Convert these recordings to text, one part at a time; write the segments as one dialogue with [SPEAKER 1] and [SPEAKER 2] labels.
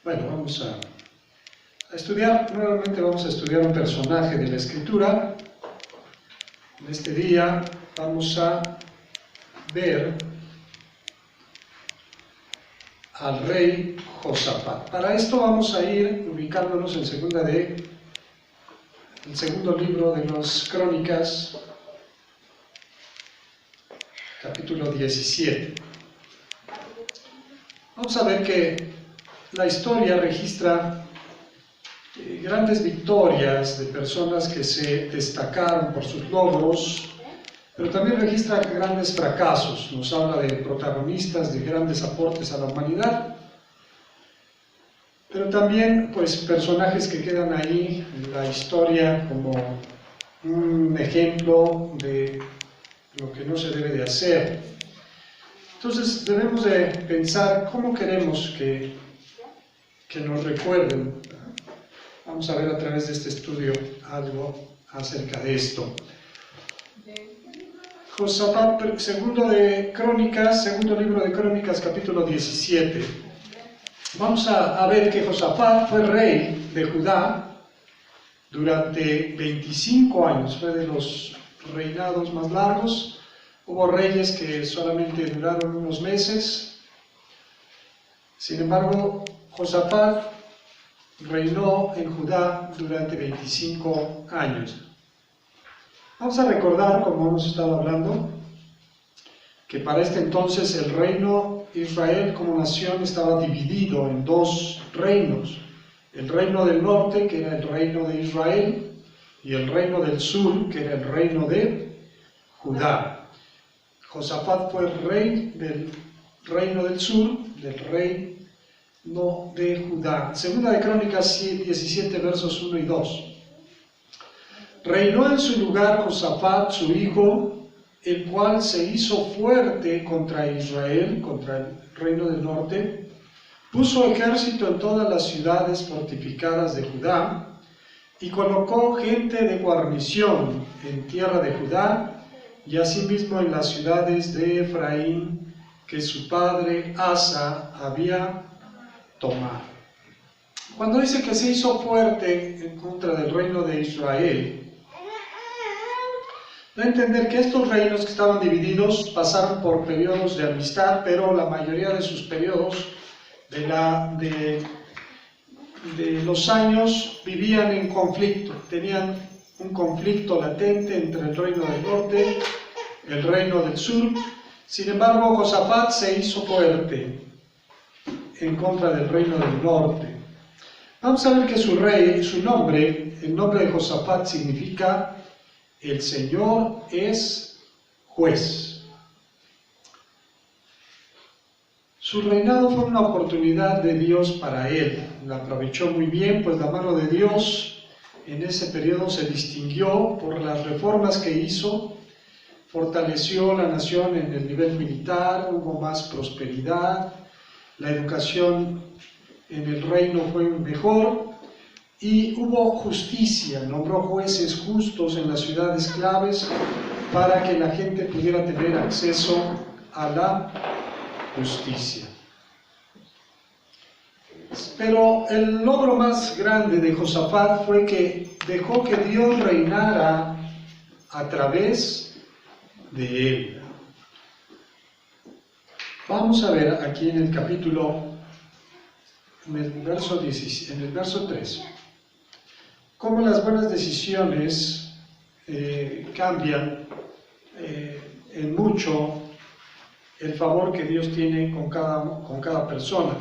[SPEAKER 1] Bueno, vamos a estudiar, nuevamente vamos a estudiar un personaje de la Escritura. En este día vamos a ver al rey Josafat. Para esto vamos a ir ubicándonos en el segundo libro de las Crónicas, capítulo 17. Vamos a ver que la historia registra grandes victorias de personas que se destacaron por sus logros, pero también registra grandes fracasos. Nos habla de protagonistas de grandes aportes a la humanidad, pero también pues personajes que quedan ahí en la historia como un ejemplo de lo que no se debe de hacer. Entonces debemos de pensar cómo queremos que nos recuerden. Vamos a ver a través de este estudio algo acerca de esto. Josafat, segundo libro de Crónicas, capítulo 17. Vamos a ver que Josafat fue rey de Judá durante 25 años, fue de los reinados más largos. Hubo reyes que solamente duraron unos meses. Sin embargo, Josafat reinó en Judá durante 25 años. Vamos a recordar, como hemos estado hablando, que para este entonces el reino Israel como nación estaba dividido en dos reinos. El reino del norte, que era el reino de Israel, y el reino del sur, que era el reino de Judá. Josafat fue rey del reino del sur, del reino de Judá. Segunda de Crónicas 17, versos 1 y 2. Reinó en su lugar Josafat, su hijo, el cual se hizo fuerte contra Israel, contra el reino del norte, puso ejército en todas las ciudades fortificadas de Judá, y colocó gente de guarnición en tierra de Judá, y asimismo en las ciudades de Efraín, que su padre Asa había tomado. Cuando dice que se hizo fuerte en contra del reino de Israel, da a entender que estos reinos que estaban divididos pasaron por periodos de amistad, pero la mayoría de sus periodos de los años vivían en conflicto, tenían un conflicto latente entre el reino del norte y el reino del sur. Sin embargo, Josafat se hizo fuerte en contra del reino del norte. Vamos a ver que el nombre de Josafat significa el Señor es juez. Su reinado fue una oportunidad de Dios para él. La aprovechó muy bien, pues la mano de Dios en ese periodo se distinguió por las reformas que hizo, fortaleció la nación en el nivel militar, hubo más prosperidad, la educación en el reino fue mejor y hubo justicia, nombró jueces justos en las ciudades claves para que la gente pudiera tener acceso a la justicia. Pero el logro más grande de Josafat fue que dejó que Dios reinara a través de él. Vamos a ver aquí en el capítulo, en el verso 3, cómo las buenas decisiones cambian en mucho el favor que Dios tiene con cada persona.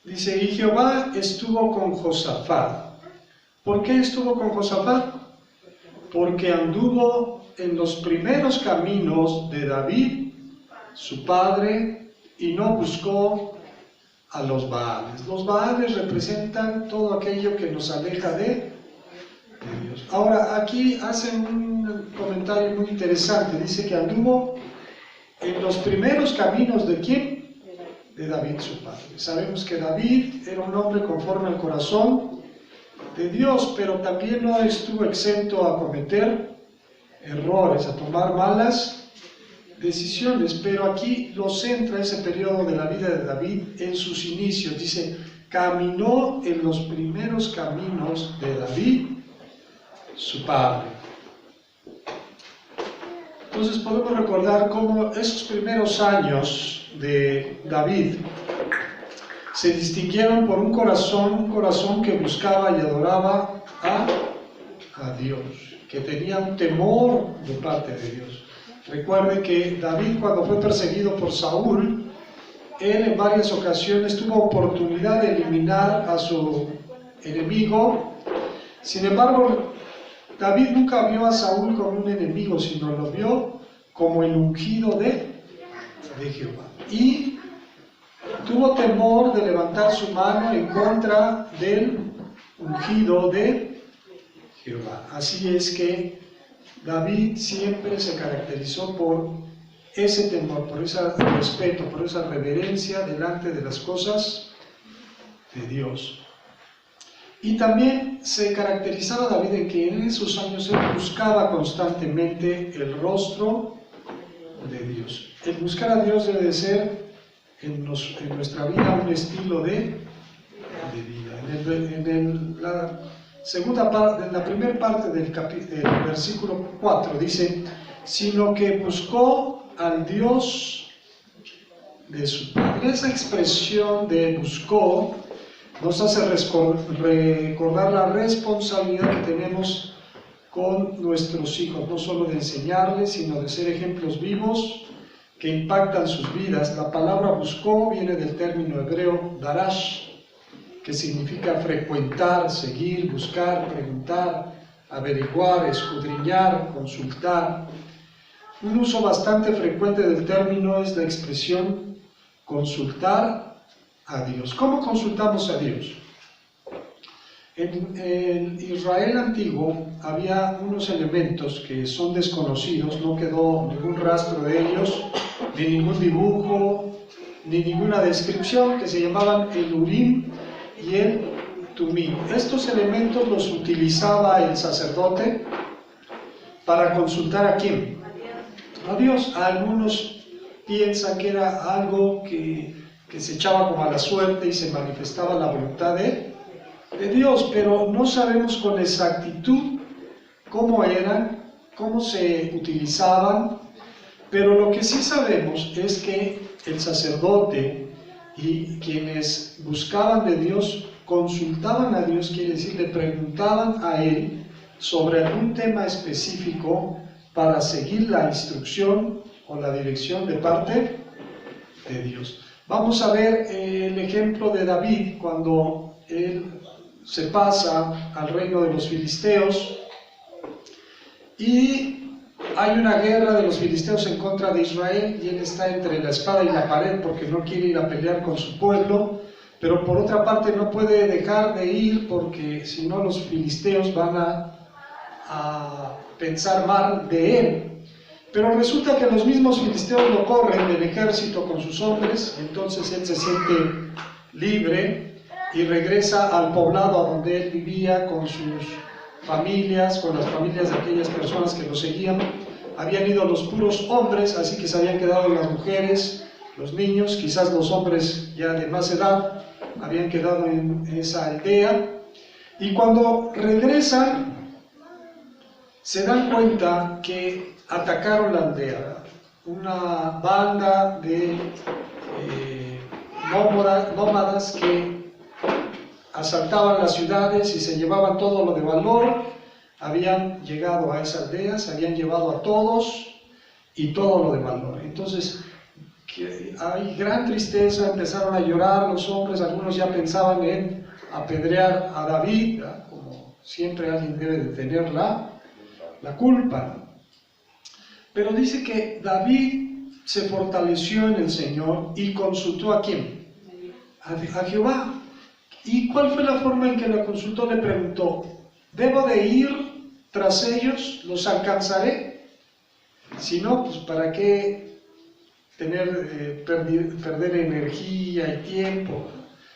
[SPEAKER 1] Dice, y Jehová estuvo con Josafat. ¿Por qué estuvo con Josafat? Porque anduvo en los primeros caminos de David, su padre, y no buscó a los Baales. Los Baales representan todo aquello que nos aleja de Dios. Ahora, aquí hacen un comentario muy interesante. Dice que anduvo en los primeros caminos ¿de quién? De David, su padre. Sabemos que David era un hombre conforme al corazón de Dios, pero también no estuvo exento a cometer errores, a tomar malas decisiones. Pero aquí lo centra ese periodo de la vida de David en sus inicios. Dice, caminó en los primeros caminos de David, su padre. Entonces podemos recordar cómo esos primeros años de David se distinguieron por un corazón que buscaba y adoraba a Dios, que tenía un temor de parte de Dios. Recuerde que David, cuando fue perseguido por Saúl, él en varias ocasiones tuvo oportunidad de eliminar a su enemigo. Sin embargo, David nunca vio a Saúl como un enemigo, sino lo vio como el ungido de Jehová. Y tuvo temor de levantar su mano en contra del ungido de Jehová. Así es que David siempre se caracterizó por ese temor, por ese respeto, por esa reverencia delante de las cosas de Dios. Y también se caracterizaba David en que en esos años él buscaba constantemente el rostro de Dios. El buscar a Dios debe de ser en nuestra vida un estilo de vida. En la primera parte del versículo 4 dice, sino que buscó al Dios de su padre. Esa expresión de buscó nos hace recordar la responsabilidad que tenemos con nuestros hijos, no solo de enseñarles, sino de ser ejemplos vivos que impactan sus vidas. La palabra buscó viene del término hebreo darash, que significa frecuentar, seguir, buscar, preguntar, averiguar, escudriñar, consultar. Un uso bastante frecuente del término es la expresión consultar a Dios. ¿Cómo consultamos a Dios? En el Israel antiguo había unos elementos que son desconocidos, no quedó ningún rastro de ellos, ni ningún dibujo, ni ninguna descripción, que se llamaban el Urim y el Tumim. Estos elementos los utilizaba el sacerdote para consultar ¿a quién? A Dios. Algunos piensan que era algo que se echaba como a la suerte y se manifestaba la voluntad de Dios, pero no sabemos con exactitud cómo eran, cómo se utilizaban, pero lo que sí sabemos es que el sacerdote y quienes buscaban de Dios, consultaban a Dios, quiere decir, le preguntaban a Él sobre algún tema específico para seguir la instrucción o la dirección de parte de Dios. Vamos a ver el ejemplo de David cuando él se pasa al reino de los filisteos y hay una guerra de los filisteos en contra de Israel y él está entre la espada y la pared porque no quiere ir a pelear con su pueblo, pero por otra parte no puede dejar de ir porque si no los filisteos van a pensar mal de él. Pero resulta que los mismos filisteos lo corren del ejército con sus hombres, entonces él se siente libre y regresa al poblado a donde él vivía con sus familias, con las familias de aquellas personas que lo seguían. Habían ido los puros hombres, así que se habían quedado las mujeres, los niños, quizás los hombres ya de más edad, habían quedado en esa aldea. Y cuando regresan, se dan cuenta que atacaron la aldea. Una banda de nómadas que asaltaban las ciudades y se llevaban todo lo de valor, habían llegado a esa aldea, se habían llevado a todos y todo lo de valor. Entonces hay gran tristeza, empezaron a llorar los hombres, algunos ya pensaban en apedrear a David, ¿verdad? Como siempre alguien debe de tener la culpa. Pero dice que David se fortaleció en el Señor y consultó ¿a quién? A Jehová. ¿Y cuál fue la forma en que la consultó? Le preguntó, ¿debo de ir tras ellos? ¿Los alcanzaré? Si no, pues ¿para qué perder energía y tiempo?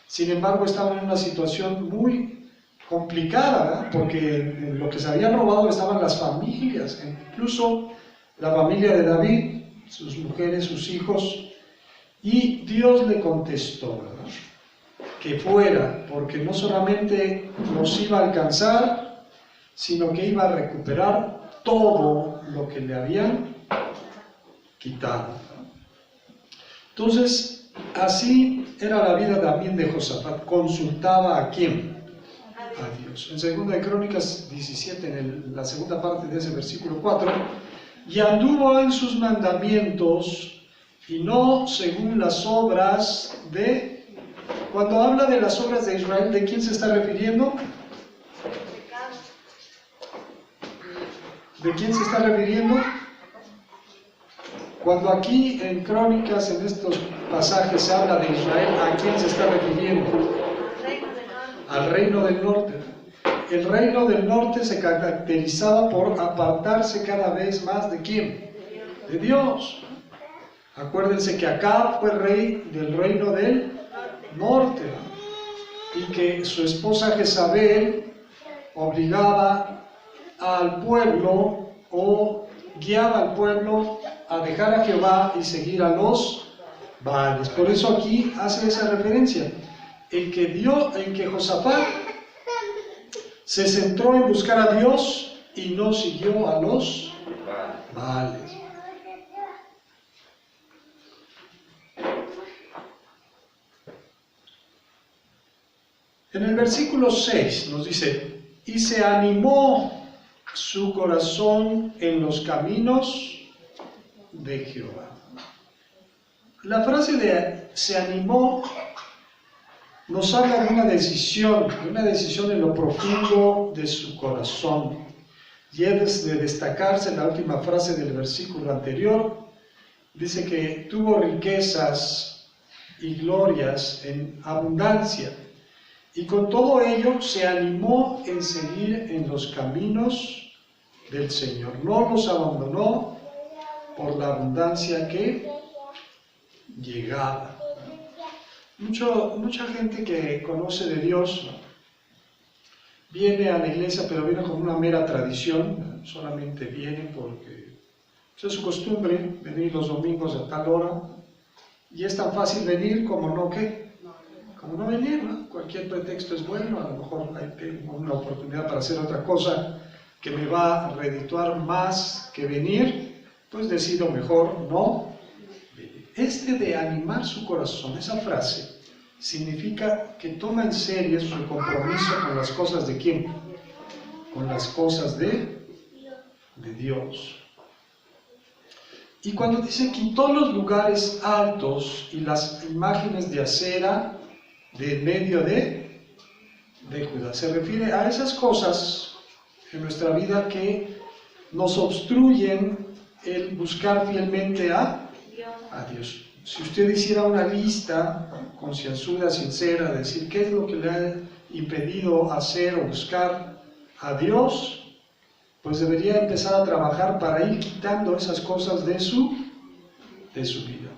[SPEAKER 1] Sin embargo, estaban en una situación muy complicada, ¿verdad? Porque lo que se habían robado estaban las familias, incluso la familia de David, sus mujeres, sus hijos, y Dios le contestó, ¿verdad? que fuera, porque no solamente los iba a alcanzar, sino que iba a recuperar todo lo que le habían quitado. Entonces, así era la vida también de Josafat. Consultaba ¿a quién? A Dios. En 2 de Crónicas 17, en la segunda parte de ese versículo 4, y anduvo en sus mandamientos y no según las obras de... Cuando habla de las obras de Israel, ¿de quién se está refiriendo? ¿De quién se está refiriendo? Cuando aquí en Crónicas, en estos pasajes, se habla de Israel, ¿a quién se está refiriendo? Al reino del norte. El reino del norte se caracterizaba por apartarse cada vez más ¿de quién? De Dios. Acuérdense que Acab fue rey del reino del norte y que su esposa Jezabel obligaba al pueblo o guiaba al pueblo a dejar a Jehová y seguir a los Baales. Por eso aquí hace esa referencia en que Josafat se centró en buscar a Dios y no siguió a los Baales. En el versículo 6 nos dice, y se animó su corazón en los caminos de Jehová. La frase de se animó nos habla de una decisión en lo profundo de su corazón. Y es de destacarse en la última frase del versículo anterior, dice que tuvo riquezas y glorias en abundancia. Y con todo ello se animó en seguir en los caminos del Señor. No los abandonó por la abundancia que llegaba. Mucha gente que conoce de Dios viene a la iglesia, pero viene con una mera tradición. Solamente viene porque es su costumbre venir los domingos a tal hora. Y es tan fácil venir como no venir, ¿no? Cualquier pretexto es bueno. A lo mejor tengo una oportunidad para hacer otra cosa que me va a redituar más que venir, pues decido mejor no venir. De animar su corazón, esa frase, significa que toma en serio su compromiso con las cosas de ¿quién? Con las cosas de Dios. Y cuando dice quitó los lugares altos y las imágenes de acera de medio de Judá, se refiere a esas cosas en nuestra vida que nos obstruyen el buscar fielmente a Dios. Si usted hiciera una lista concienzuda, sincera, de decir qué es lo que le ha impedido hacer o buscar a Dios, pues debería empezar a trabajar para ir quitando esas cosas de su vida.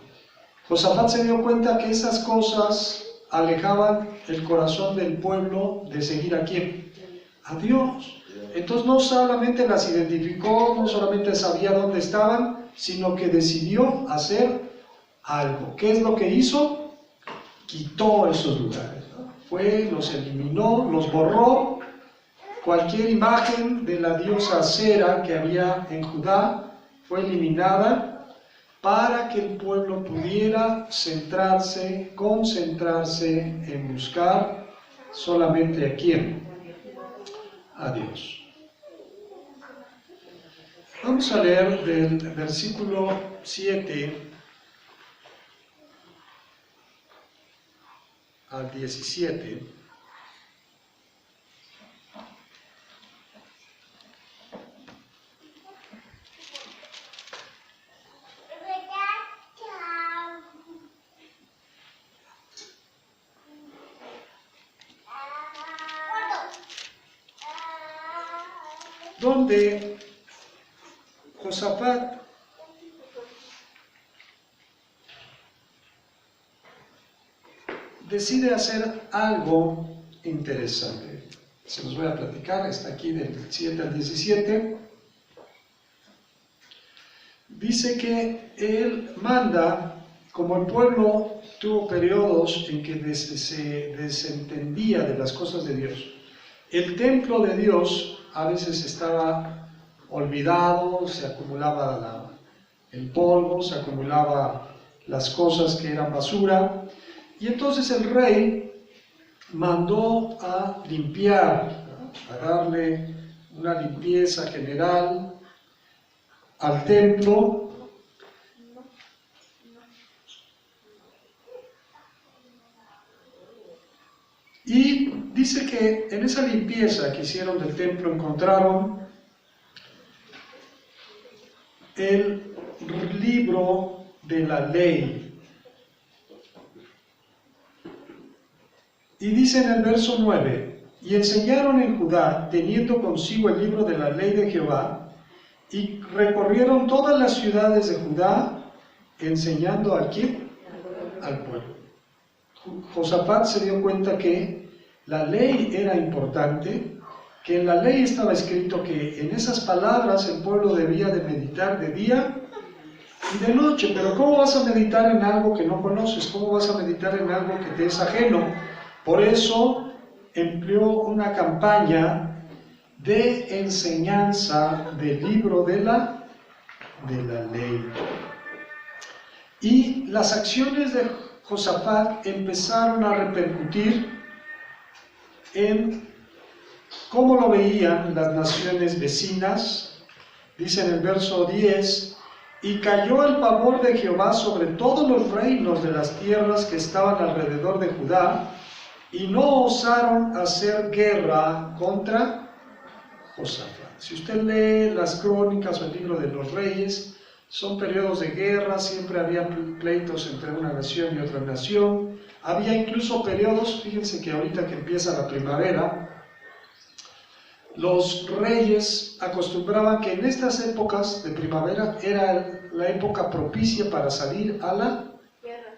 [SPEAKER 1] Josafat se dio cuenta que esas cosas alejaban el corazón del pueblo de seguir a ¿quién? A Dios. Entonces no solamente las identificó, no solamente sabía dónde estaban, sino que decidió hacer algo. ¿Qué es lo que hizo? Quitó esos lugares, ¿no? Los eliminó, los borró. Cualquier imagen de la diosa Acera que había en Judá fue eliminada para que el pueblo pudiera concentrarse en buscar solamente ¿a quién? A Dios. Vamos a leer del versículo 7 al 17. Donde Josafat decide hacer algo interesante. Se los voy a platicar, está aquí del 7 al 17. Dice que él manda como el pueblo tuvo periodos en que se desentendía de las cosas de Dios, el templo de Dios a veces estaba olvidado, se acumulaba el polvo, se acumulaba las cosas que eran basura, y entonces el rey mandó a limpiar, ¿no?, a darle una limpieza general al templo. Y dice que en esa limpieza que hicieron del templo encontraron el libro de la ley. Y dice en el verso 9, y enseñaron en Judá, teniendo consigo el libro de la ley de Jehová, y recorrieron todas las ciudades de Judá, enseñando a quién, al pueblo. Josafat se dio cuenta que la ley era importante, que en la ley estaba escrito que en esas palabras el pueblo debía de meditar de día y de noche. Pero ¿cómo vas a meditar en algo que no conoces? ¿Cómo vas a meditar en algo que te es ajeno? Por eso empleó una campaña de enseñanza del libro de la ley. Y las acciones de Josafat empezaron a repercutir en cómo lo veían las naciones vecinas. Dice en el verso 10, y cayó el pavor de Jehová sobre todos los reinos de las tierras que estaban alrededor de Judá, y no osaron hacer guerra contra Josafat. Si usted lee las crónicas o el libro de los reyes, son periodos de guerra, siempre había pleitos entre una nación y otra nación. Había incluso periodos, fíjense que ahorita que empieza la primavera, los reyes acostumbraban que en estas épocas de primavera era la época propicia para salir a la guerra.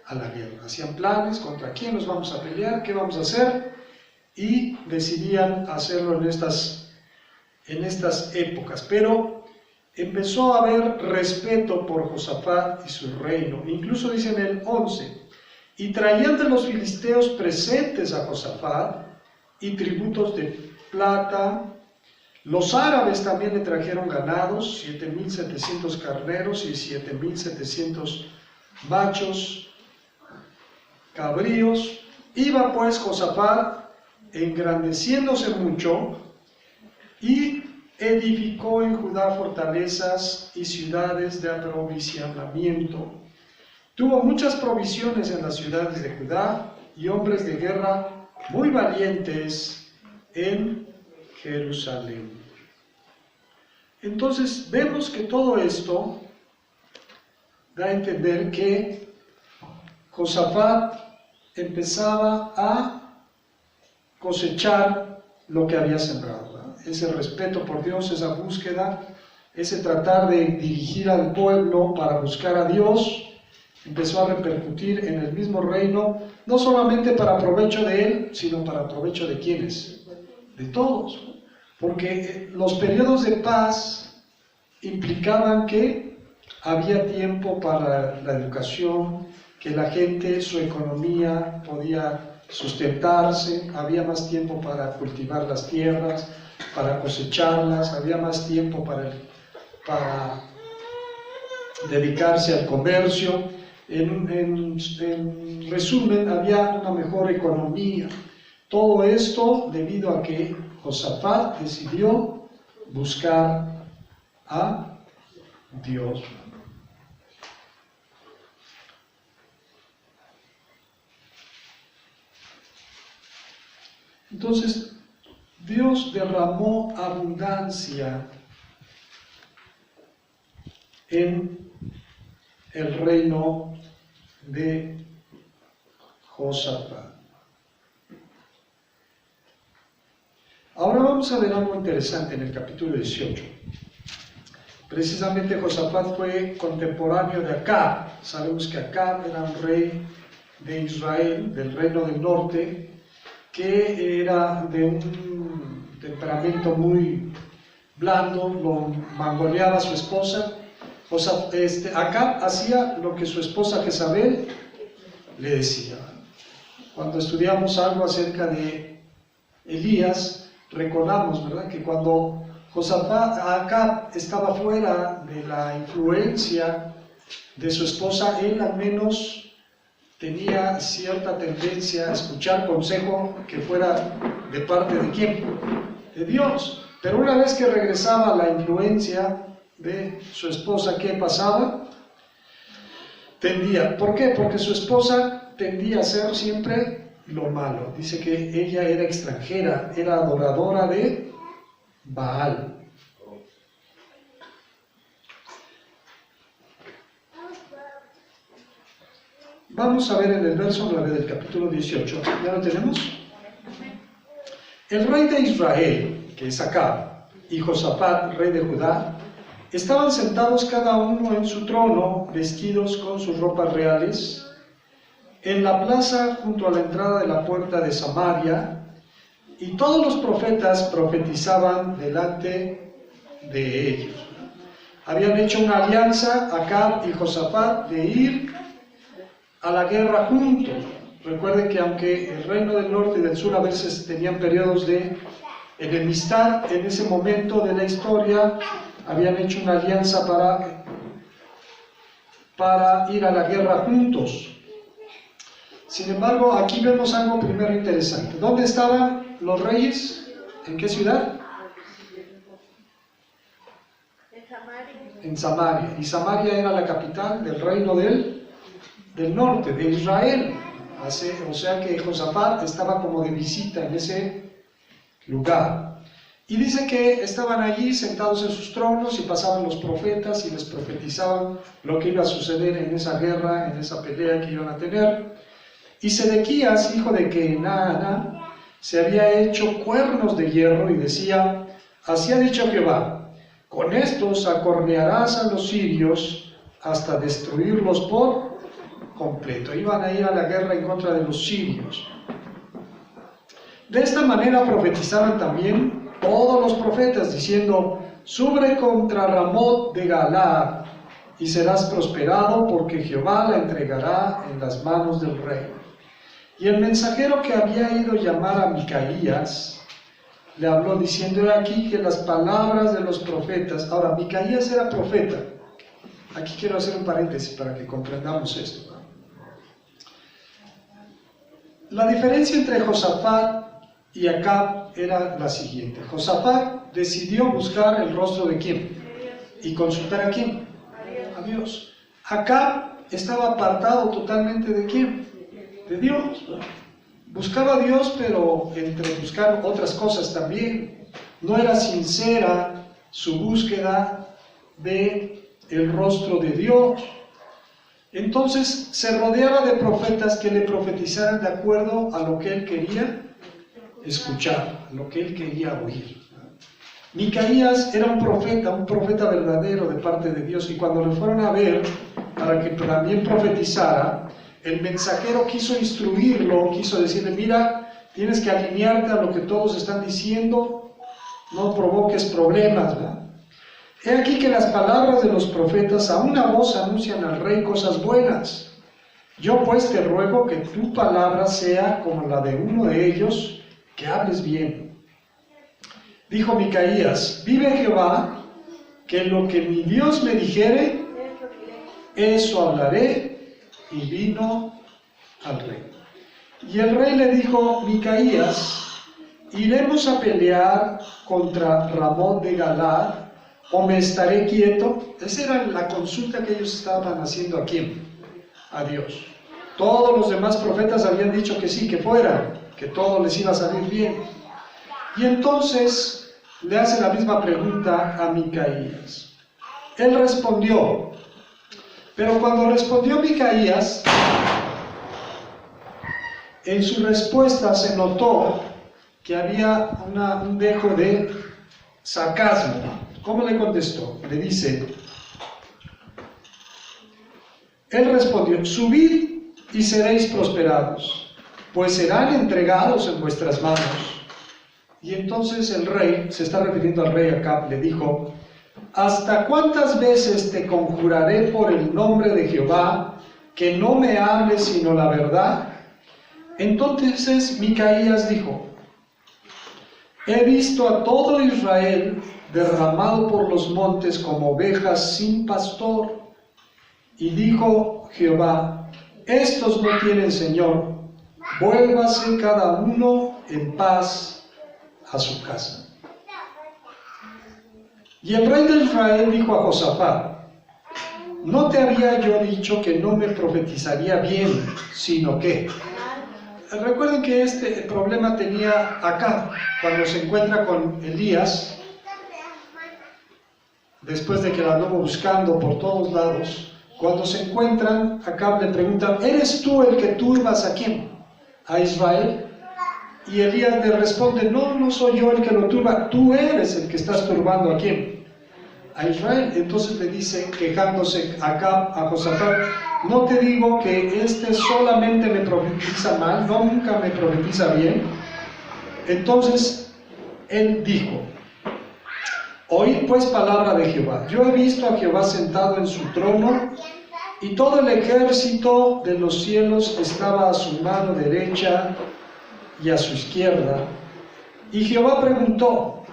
[SPEAKER 1] Hacían planes contra quién nos vamos a pelear, qué vamos a hacer, y decidían hacerlo en estas épocas. Pero empezó a haber respeto por Josafat y su reino. Incluso dice en el 11, y traían de los filisteos presentes a Josafat y tributos de plata. Los árabes también le trajeron ganados, 7,700 carneros y 7,700 machos cabríos. Iba pues Josafat engrandeciéndose mucho y edificó en Judá fortalezas y ciudades de aprovisionamiento. Tuvo muchas provisiones en las ciudades de Judá y hombres de guerra muy valientes en Jerusalén. Entonces vemos que todo esto da a entender que Josafat empezaba a cosechar lo que había sembrado, ¿verdad? Ese respeto por Dios, esa búsqueda, ese tratar de dirigir al pueblo para buscar a Dios, empezó a repercutir en el mismo reino, no solamente para provecho de él, sino para provecho de ¿quiénes? De todos, porque los periodos de paz implicaban que había tiempo para la educación, que la gente, su economía podía sustentarse, había más tiempo para cultivar las tierras, para cosecharlas, había más tiempo para dedicarse al comercio. En resumen, había una mejor economía. Todo esto debido a que Josafat decidió buscar a Dios. Entonces, Dios derramó abundancia en el reino de Josafat. Ahora vamos a ver algo interesante en el capítulo 18. Precisamente Josafat fue contemporáneo de Acab. Sabemos que Acab era un rey de Israel, del reino del norte, que era de un temperamento muy blando, lo mangoneaba a su esposa. Acab hacía lo que su esposa Jezabel le decía. Cuando estudiamos algo acerca de Elías, recordamos, ¿verdad?, que cuando Acab estaba fuera de la influencia de su esposa, él al menos tenía cierta tendencia a escuchar consejo que fuera de parte de ¿quién? De Dios. Pero una vez que regresaba la influencia de su esposa, ¿qué pasaba? ¿Por qué? Porque su esposa tendía a hacer siempre lo malo. Dice que ella era extranjera, era adoradora de Baal. Vamos a ver en el verso 9 del capítulo 18, ¿ya lo tenemos? El rey de Israel, que es Acab, y Josafat, rey de Judá, estaban sentados cada uno en su trono, vestidos con sus ropas reales, en la plaza junto a la entrada de la puerta de Samaria, y todos los profetas profetizaban delante de ellos. Habían hecho una alianza, Acab y Josafat, de ir a la guerra juntos. Recuerden que aunque el reino del norte y del sur a veces tenían periodos de enemistad, en ese momento de la historia habían hecho una alianza para ir a la guerra juntos. Sin embargo, aquí vemos algo primero interesante. ¿Dónde estaban los reyes? ¿En qué ciudad? En Samaria. Y Samaria era la capital del reino del norte, de Israel. O sea que Josafat estaba como de visita en ese lugar. Y dice que estaban allí sentados en sus tronos y pasaban los profetas y les profetizaban lo que iba a suceder en esa guerra, en esa pelea que iban a tener. Y Sedequías, hijo de Kenaana, se había hecho cuernos de hierro y decía: así ha dicho Jehová, con estos acornearás a los sirios hasta destruirlos por completo. Iban a ir a la guerra en contra de los sirios. De esta manera profetizaban también todos los profetas, diciendo: sube contra Ramot de Galaad, y serás prosperado, porque Jehová la entregará en las manos del rey. Y el mensajero que había ido a llamar a Micaías, le habló diciendo: he aquí que las palabras de los profetas. Ahora, Micaías era profeta. Aquí quiero hacer un paréntesis para que comprendamos esto. La diferencia entre Josafat y Acab era la siguiente. Josafat decidió buscar el rostro de ¿quién? Y consultar a ¿quién? A Dios. Acab estaba apartado totalmente de ¿quién? De Dios. Buscaba a Dios, pero entre buscar otras cosas también. No era sincera su búsqueda de el rostro de Dios. Entonces se rodeaba de profetas que le profetizaran de acuerdo a lo que él quería escuchar, a lo que él quería oír. Micaías era un profeta verdadero de parte de Dios, y cuando le fueron a ver para que también profetizara, el mensajero quiso instruirlo, quiso decirle: mira, tienes que alinearte a lo que todos están diciendo, no provoques problemas, ¿verdad? He aquí que las palabras de los profetas a una voz anuncian al rey cosas buenas. Yo pues te ruego que tu palabra sea como la de uno de ellos, que hables bien. Dijo Micaías: vive Jehová, que lo que mi Dios me dijere, eso hablaré. Y vino al rey. Y el rey le dijo: Micaías, ¿iremos a pelear contra Ramot de Galaad, o me estaré quieto? Esa era la consulta que ellos estaban haciendo a ¿quién? A Dios. Todos los demás profetas habían dicho que sí, que fueran, que todo les iba a salir bien. Y entonces le hace la misma pregunta a Micaías. Él respondió, pero cuando respondió Micaías, en su respuesta se notó que había un dejo de sarcasmo. ¿Cómo le contestó? Le dice, él respondió: subid y seréis prosperados, pues serán entregados en vuestras manos. Y entonces el rey, se está refiriendo al rey Acab, le dijo: ¿hasta cuántas veces te conjuraré por el nombre de Jehová, que no me hables sino la verdad? Entonces Micaías dijo: he visto a todo Israel derramado por los montes como ovejas sin pastor. Y dijo Jehová: estos no tienen Señor, vuélvase cada uno en paz a su casa. Y el rey de Israel dijo a Josafat: ¿no te había yo dicho que no me profetizaría bien, sino que? Recuerden que este problema tenía Acab cuando se encuentra con Elías, después de que la anduvo buscando por todos lados. Cuando se encuentran, Acab le pregunta: ¿eres tú el que turbas a quién? ¿A Israel? Y Elías le responde: no, no soy yo el que lo turba, tú eres el que estás turbando a quién, a Israel. Entonces le dice, quejándose Acab a Josafat: no te digo que este solamente me profetiza mal, no, nunca me profetiza bien. Entonces él dijo: oíd pues palabra de Jehová. Yo he visto a Jehová sentado en su trono, y todo el ejército de los cielos estaba a su mano derecha y a su izquierda. Y Jehová preguntó: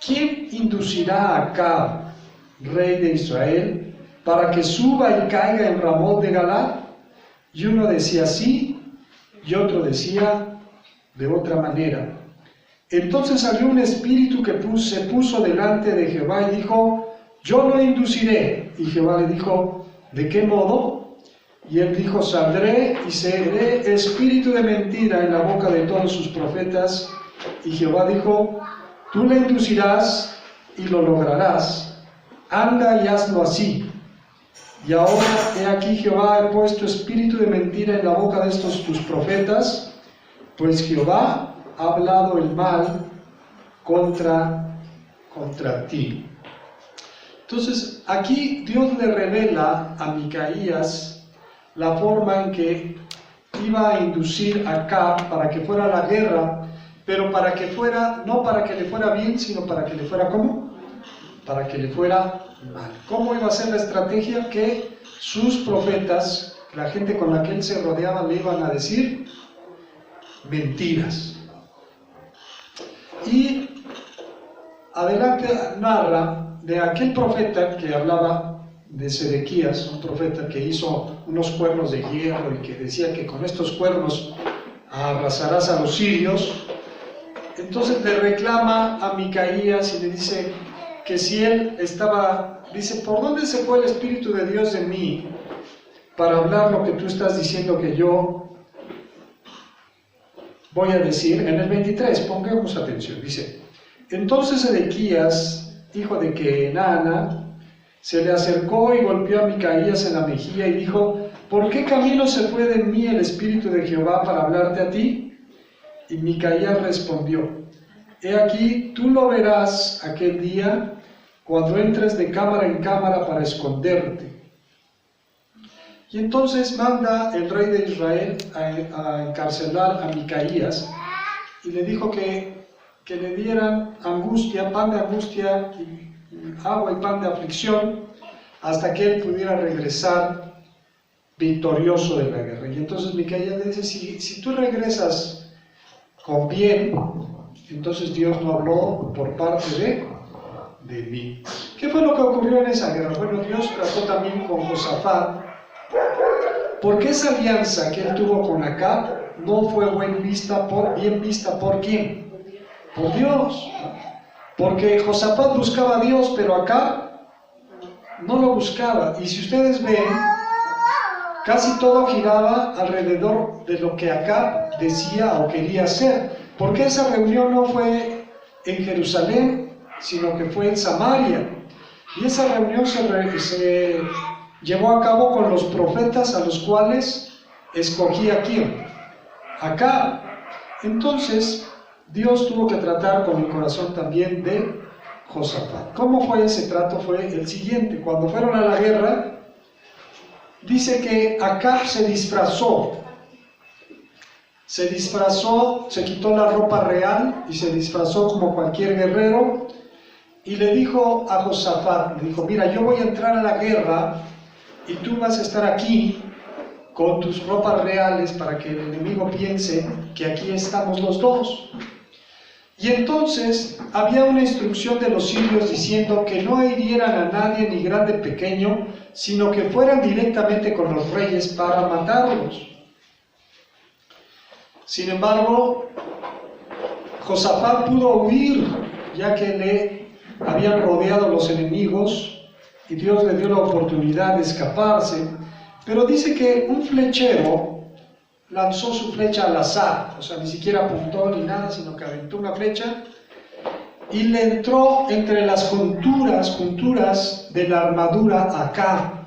[SPEAKER 1] ¿quién inducirá a Acab, rey de Israel, para que suba y caiga en Ramot de Galaad? Y uno decía sí, y otro decía de otra manera. Entonces salió un espíritu que se puso delante de Jehová y dijo: yo lo induciré. Y Jehová le dijo: ¿de qué modo? Y él dijo: saldré y seré espíritu de mentira en la boca de todos sus profetas. Y Jehová dijo: tú le inducirás y lo lograrás. Anda y hazlo así. Y ahora, he aquí, Jehová ha puesto espíritu de mentira en la boca de estos tus profetas, pues Jehová ha hablado el mal contra ti. Entonces, aquí Dios le revela a Micaías la forma en que iba a inducir a Acab para que fuera a la guerra, pero para que fuera, no para que le fuera bien, sino para que le fuera ¿cómo? Para que le fuera mal. ¿Cómo iba a ser la estrategia? Que sus profetas, la gente con la que él se rodeaba, le iban a decir mentiras. Y adelante narra de aquel profeta que hablaba de Sedequías, un profeta que hizo unos cuernos de hierro y que decía que con estos cuernos arrasarás a los sirios. Entonces le reclama a Micaías y le dice que si él estaba, dice: ¿por dónde se fue el Espíritu de Dios de mí para hablar lo que tú estás diciendo que yo voy a decir? En el 23, pongamos atención, dice: entonces Sedequías, hijo de Kenaana, se le acercó y golpeó a Micaías en la mejilla y dijo: ¿por qué camino se fue de mí el Espíritu de Jehová para hablarte a ti? Y Micaías respondió: he aquí, tú lo verás aquel día, cuando entres de cámara en cámara para esconderte. Y entonces manda el rey de Israel a encarcelar a Micaías y le dijo que le dieran angustia, pan de angustia, y agua y pan de aflicción, hasta que él pudiera regresar victorioso de la guerra. Y entonces Micaías le dice: si tú regresas con bien, entonces Dios no habló por parte de mí. ¿Qué fue lo que ocurrió en esa guerra? Bueno, Dios trató también con Josafat, porque esa alianza que él tuvo con Acab no fue bien vista por ¿quién? Por Dios. Porque Josafat buscaba a Dios, pero Acab no lo buscaba. Y si ustedes ven, casi todo giraba alrededor de lo que Acab decía o quería hacer. Porque esa reunión no fue en Jerusalén, sino que fue en Samaria. Y esa reunión se llevó a cabo con los profetas a los cuales escogía ¿quién? Acab. Entonces, Dios tuvo que tratar con el corazón también de Josafat. ¿Cómo fue ese trato? Fue el siguiente: cuando fueron a la guerra, dice que Acab se disfrazó, se quitó la ropa real y se disfrazó como cualquier guerrero, y le dijo a Josafat, le dijo, mira, yo voy a entrar a la guerra y tú vas a estar aquí con tus ropas reales para que el enemigo piense que aquí estamos los dos. Y entonces había una instrucción de los sirios diciendo que no hirieran a nadie, ni grande ni pequeño, sino que fueran directamente con los reyes para matarlos. Sin embargo, Josafat pudo huir, ya que le habían rodeado los enemigos, y Dios le dio la oportunidad de escaparse. Pero dice que un flechero lanzó su flecha al azar, o sea, ni siquiera apuntó ni nada, sino que aventó una flecha y le entró entre las junturas de la armadura acá.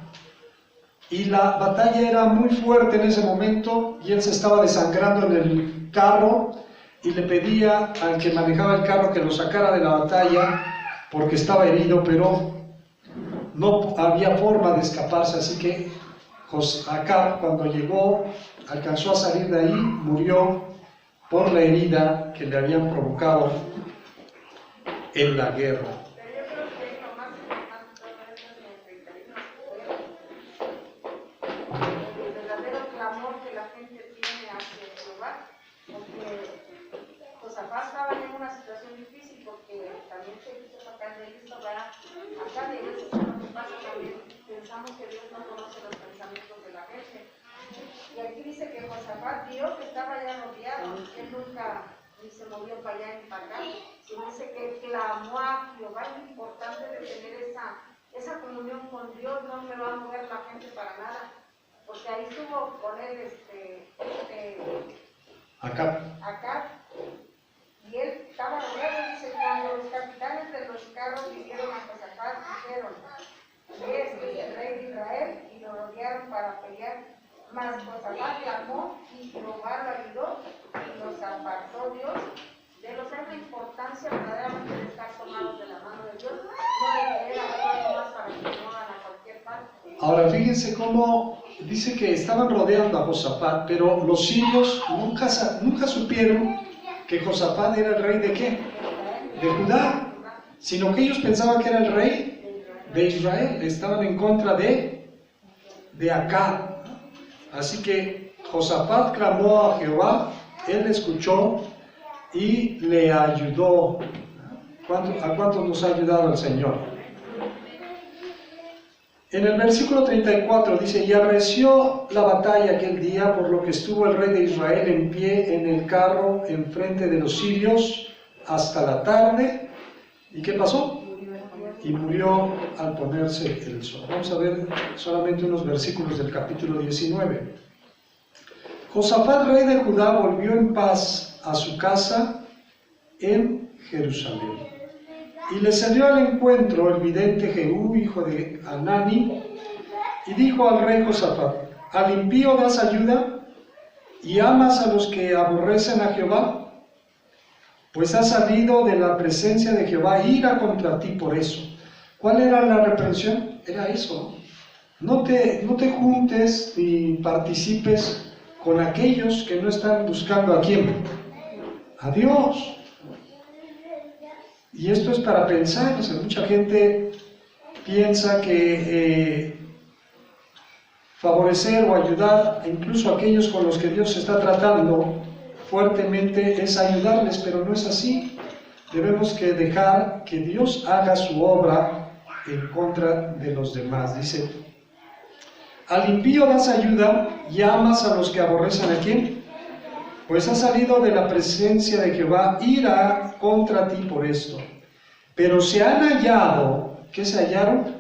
[SPEAKER 1] Y la batalla era muy fuerte en ese momento y él se estaba desangrando en el carro y le pedía al que manejaba el carro que lo sacara de la batalla porque estaba herido, pero no había forma de escaparse, así que Acab, cuando llegó, alcanzó a salir de ahí, murió por la herida que le habían provocado en la guerra.
[SPEAKER 2] El verdadero clamor que la gente tiene hacia Jehová, porque Josafat estaba en una situación difícil, porque también se dice acá en el listo, acá de veces lo que pasa también, pensamos que Dios no conoce los pensamientos de la gente. Y aquí dice que Josafat vio que estaba ya rodeado, él nunca ni se movió para allá ni para acá, sino dice que clamó a Jehová. Es importante de tener esa comunión con Dios, no me va a mover la gente para nada, porque ahí estuvo con él Acab, y él estaba rodeado. Dice, cuando los capitanes de los carros vinieron a Josafat, dijeron, este es el rey de Israel, y lo rodearon para pelear. Mas Josafat clamó y Jehová lo ayudó y los apartó Dios de los. Es la importancia verdaderamente de estar tomados de la mano de Dios, no de querer actuar más para que no van a cualquier parte.
[SPEAKER 1] Ahora fíjense cómo dice que estaban rodeando a Josafat, pero los sirios nunca supieron que Josafat era el rey de ¿qué? De Judá, sino que ellos pensaban que era el rey de Israel, estaban en contra de Acab. Así que Josafat clamó a Jehová, él escuchó y le ayudó. ¿A cuántos nos ha ayudado el Señor? En el versículo 34 dice, y arreció la batalla aquel día, por lo que estuvo el rey de Israel en pie en el carro enfrente de los sirios hasta la tarde. ¿Y qué pasó? Y murió al ponerse el sol. Vamos a ver solamente unos versículos del capítulo 19. Josafat, rey de Judá, volvió en paz a su casa en Jerusalén. Y le salió al encuentro el vidente Jehú, hijo de Hanani, y dijo al rey Josafat, ¿al impío das ayuda y amas a los que aborrecen a Jehová? Pues ha salido de la presencia de Jehová ira contra ti por eso. ¿Cuál era la reprensión? Era eso. No te juntes ni participes con aquellos que no están buscando a quién, a Dios. Y esto es para pensar. O sea, mucha gente piensa que favorecer o ayudar incluso a aquellos con los que Dios está tratando fuertemente es ayudarles, pero no es así. Debemos que dejar que Dios haga su obra en contra de los demás. Dice, al impío das ayuda y amas a los que aborrecen a quién, pues ha salido de la presencia de Jehová ira contra ti por esto. Pero se han hallado, ¿qué se hallaron?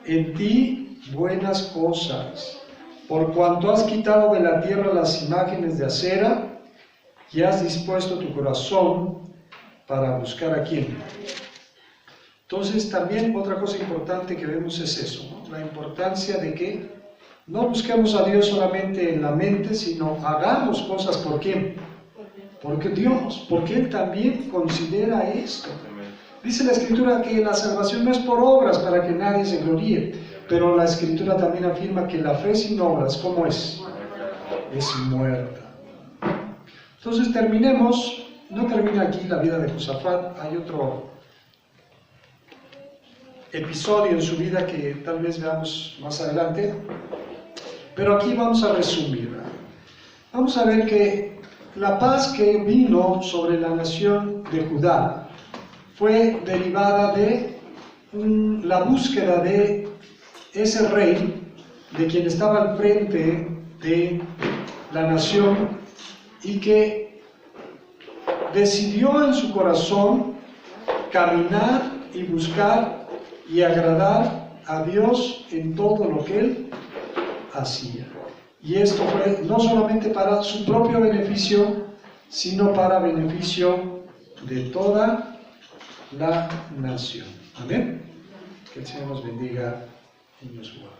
[SPEAKER 1] En ti buenas cosas, por cuanto has quitado de la tierra las imágenes de acera y has dispuesto tu corazón para buscar a quién. Entonces también otra cosa importante que vemos es eso, ¿no? La importancia de que no busquemos a Dios solamente en la mente, sino hagamos cosas por quién, porque Dios, porque Él también considera esto. Dice la Escritura que la salvación no es por obras para que nadie se gloríe, pero la Escritura también afirma que la fe sin obras, ¿cómo es? Es muerta. Entonces terminemos, no termina aquí la vida de Josafat, hay otro episodio en su vida que tal vez veamos más adelante, pero aquí vamos a resumir. Vamos a ver que la paz que vino sobre la nación de Judá fue derivada de la búsqueda de ese rey, de quien estaba al frente de la nación y que decidió en su corazón caminar y buscar y agradar a Dios en todo lo que él hacía. Y esto fue no solamente para su propio beneficio, sino para beneficio de toda la nación. Amén. Que el Señor nos bendiga y nos guarde.